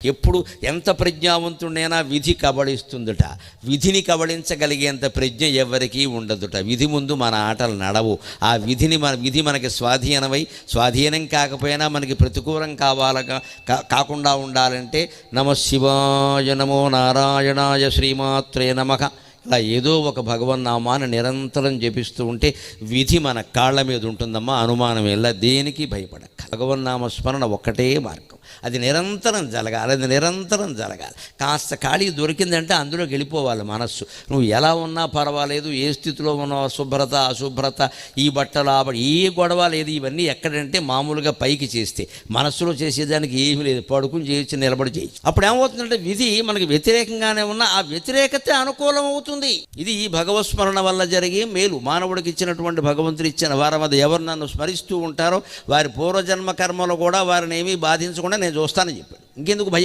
ఎప్పుడు ఎంత ప్రజ్ఞావంతుడైనా విధి కబళిస్తుందట. విధిని కబళించగలిగేంత ప్రజ్ఞ ఎవరికీ ఉండదుట. విధి ముందు మన ఆటలు నడవు. ఆ విధి మనకి స్వాధీనం కాకపోయినా మనకి ప్రతికూలం కాకుండా ఉండాలంటే నమ శివాయ, నమో నారాయణాయ, శ్రీమాత్రే నమః ఇలా ఏదో ఒక భగవన్నామాన్ని నిరంతరం జపిస్తూ ఉంటే విధి మన కాళ్ళ మీద ఉంటుందమ్మా, అనుమానం ఎలా. దేనికి భయపడక భగవన్నామ స్మరణ ఒక్కటే మార్గం. అది నిరంతరం జరగాలి. కాస్త ఖాళీ దొరికిందంటే అందులోకి వెళ్ళిపోవాలి మనస్సు. నువ్వు ఎలా ఉన్నా పర్వాలేదు, ఏ స్థితిలో ఉన్నావు, అశుభ్రత, ఈ బట్టలు ఏ గొడవ లేదు. ఇవన్నీ ఎక్కడంటే మామూలుగా పైకి చేస్తే, మనస్సులో చేసేదానికి ఏమీ లేదు. పడుకుని చేయొచ్చు, నిలబడి చేయొచ్చు. అప్పుడు ఏమవుతుందంటే విధి మనకి వ్యతిరేకంగానే ఉన్నా ఆ వ్యతిరేకత అనుకూలం అవుతుంది. ఇది ఈ భగవత్స్మరణ వల్ల జరిగే మేలు. మానవుడికి ఇచ్చినటువంటి భగవంతుడు ఇచ్చిన వారి మీద ఎవరు నన్ను స్మరిస్తూ ఉంటారో వారి పూర్వజన్మ కర్మలు కూడా వారిని ఏమీ బాధించకుండా నేను చూస్తానని చెప్పాడు. ఇంకెందుకు భయం?